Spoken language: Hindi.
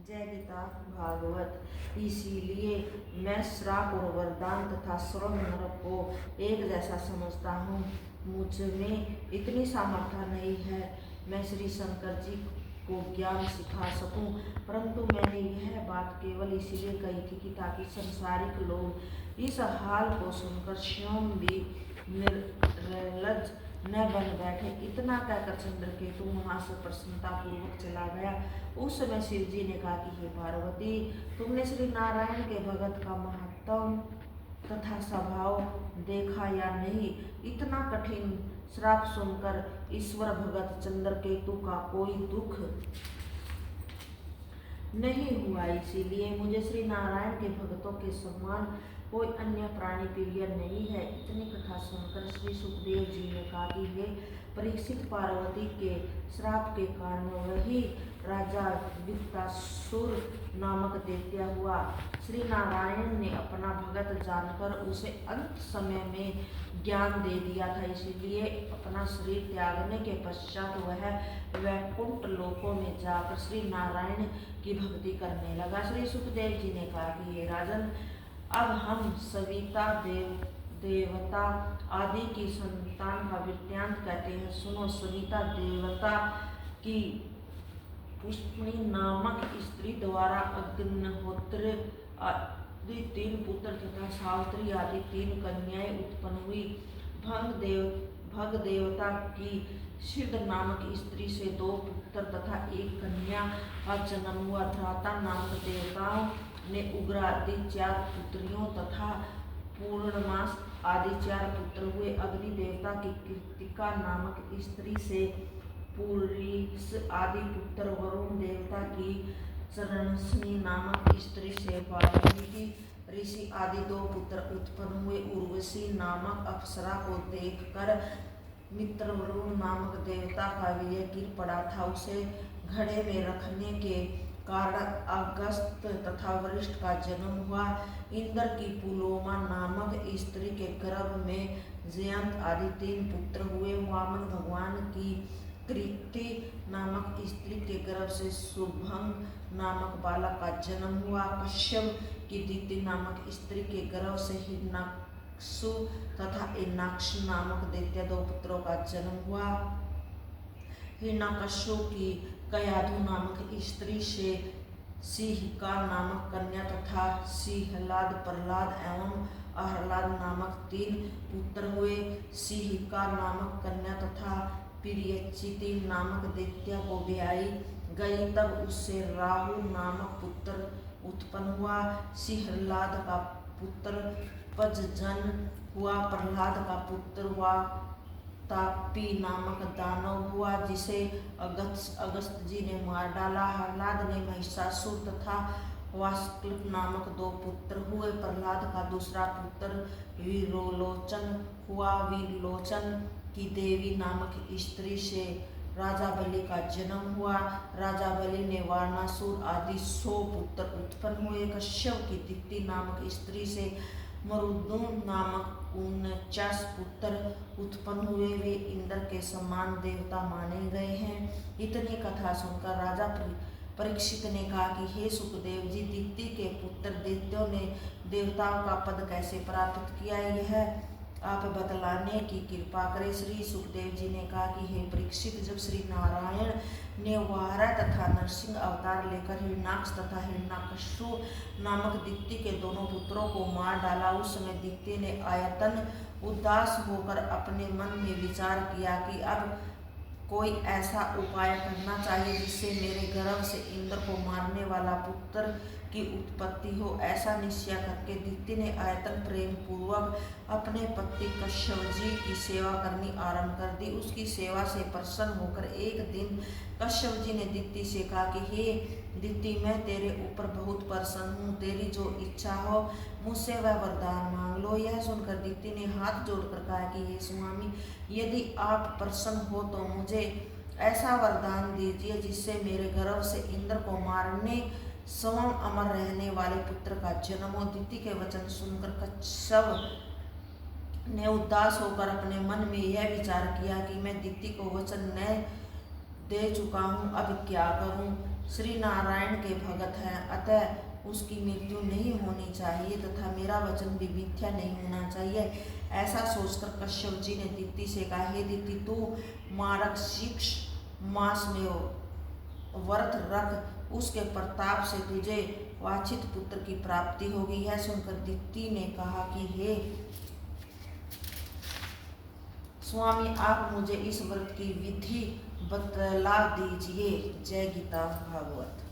जय गीता भागवत। इसीलिए मैं श्राप और वरदान तथा स्वर्ग नरक को एक जैसा समझता हूँ। मुझ में इतनी सामर्थ्य नहीं है मैं श्री शंकर जी को ज्ञान सिखा सकूं, परंतु मैंने यह बात केवल इसीलिए कही थी कि ताकि संसारिक लोग इस हाल को सुनकर स्वयं भी निर्लज्ज न बन बैठे। इतना कहकर चंद्रकेतु वहां से प्रसन्नता पूर्वक चला गया। उस समय शिव जी ने कहा कि हे पार्वती, तुमने श्री नारायण के भगत का महत्व तथा स्वभाव देखा या नहीं? इतना कठिन श्राप सुनकर ईश्वर भगत चंद्रकेतु का कोई दुख नहीं हुआ। इसीलिए मुझे श्री नारायण के भक्तों के समान कोई अन्य प्राणी प्रिय नहीं है। इतनी कथा सुनकर श्री सुखदेव जी ने कहा कि हे परीक्षित, पार्वती के श्राप के कारण वही राजा वित्तासुर नामक दैत्य हुआ। श्री नारायण ने अपना भगत जानकर उसे अंत समय में ज्ञान दे दिया था। इसलिए अपना शरीर त्यागने के पश्चात वह वैकुंठ लोकों में जाकर श्री नारायण की भक्ति करने लगा। श्री सुखदेव जी ने कहा कि हे राजन, अब हम सविता देवता आदि की संतान का वृत्तांत कहते हैं। सुनो। सविता देवता की पुष्पनी नामक स्त्री द्वारा अग्निहोत्र आदि 3 पुत्र तथा सावित्री आदि 3 कन्याएं उत्पन्न हुई। भग देवता की सिद्ध नामक स्त्री से 2 पुत्र तथा 1 कन्या का जन्म हुआ। ध्राता नामक देवताओं ने उग्र आदि 4 पुत्रियों तथा पूर्णमास आदि 4 पुत्र हुए। अग्नि देवता की कृतिका नामक स्त्री से पुरीस आदि पुत्र, वरुण देवता की चरणस्नी नामक स्त्री से वाल्मीकि ऋषि आदि 2 पुत्र उत्पन्न हुए। उर्वशी नामक अप्सरा को देखकर मित्र वरुण नामक देवता का विजय गिर पड़ा था। उसे घड़े में रखने के कारण अगस्त तथा वरिष्ठ का जन्म हुआ। इंद्र की पुलोमा नामक स्त्री के गर्भ में जयंत आदि 3 पुत्र हुए। वामन भगवान की कृति नामक स्त्री के गर्भ से शुभंग नामक बालक का जन्म हुआ। कश्यप की दीति नामक स्त्री के गर्भ से हिरण्याक्षु तथा एनाक्ष नामक दैत्य 2 पुत्रों का जन्म हुआ। हिरण्याकश्यप की कयाधु नामक स्त्री से सिंहिका नामक कन्या तथा सिंहलाद, प्रहलाद एवं आह्लाद नामक 3 पुत्र हुए। सिंहिका नामक कन्या तथा प्रियचिति नामक दैत्य को ब्याही गई, तब उससे राहु नामक पुत्र उत्पन्न हुआ। सिंहलाद का पुत्र पजजन हुआ। प्रहलाद का पुत्र वातापी नामक दानव हुआ, जिसे अगस्त जी ने मार डाला। आह्लाद ने महिषासुर तथा वासक्लिप नामक 2 पुत्र हुए। प्रहलाद का दूसरा पुत्र वीरोलोचन हुआ। वीरोलोचन की देवी नामक स्त्री से राजा बलि का जन्म हुआ। राजा बलि ने वारणासुर आदि 100 पुत्र उत्पन्न हुए। कश्यप की दीप्ति नामक स्त्री से मरुदुन नामक 49 पुत्र उत्पन्न हुए। वे इंद्र के समान देवता माने गए हैं। इतनी कथा सुनकर राजा परीक्षित ने कहा कि हे सुखदेव जी, दीप्ति के पुत्र दैत्यों ने देवताओं का पद कैसे प्राप्त किया, यह आप बतलाने की कृपा करें। श्री सुखदेव जी ने कहा कि हे परीक्षित, जब श्री नारायण ने वाराह तथा नरसिंह अवतार लेकर हिरण्याक्ष तथा हिरण्याकश्यप नामक दीप्ति के दोनों पुत्रों को मार डाला, उस समय दीप्ति ने आयतन उदास होकर अपने मन में विचार किया कि अब कोई ऐसा उपाय करना चाहिए जिससे मेरे गर्भ से इंद्र को मारने वाला पुत्र की उत्पत्ति हो। ऐसा निश्चय करके दीप्ति ने आयतन प्रेम पूर्वक अपने पति कश्यप जी की सेवा करनी आरंभ कर दी। उसकी सेवा से प्रसन्न होकर एक दिन कश्यप जी ने दीप्ति से कहा कि हे दीप्ति, मैं तेरे ऊपर बहुत प्रसन्न हूँ, तेरी जो इच्छा हो मुझसे वह वरदान मांग लो। यह सुनकर दीप्ति ने हाथ जोड़कर कहा कि हे स्वामी, यदि आप प्रसन्न हो तो मुझे ऐसा वरदान दीजिए जिससे मेरे गर्भ से इंद्र को मारने स्वयं अमर रहने वाले पुत्र का जन्म हो। दीप्ति के वचन सुनकर कश्यप ने उदास होकर अपने मन में यह विचार किया कि मैं दीप्ति को वचन न दे चुका हूँ, अब क्या करूँ। श्री नारायण के भगत हैं, अतः उसकी मृत्यु नहीं होनी चाहिए तथा मेरा वचन भी मिथ्या नहीं होना चाहिए। ऐसा सोचकर कश्यप जी ने दीप्ति से कहा, हे दीप्ति, तू मार्गशीर्ष मास में व्रत रख, उसके प्रताप से तुझे वांछित पुत्र की प्राप्ति होगी। यह सुनकर दीप्ति ने कहा कि हे स्वामी, आप मुझे इस व्रत की विधि बतला दीजिए। जय गीता भागवत।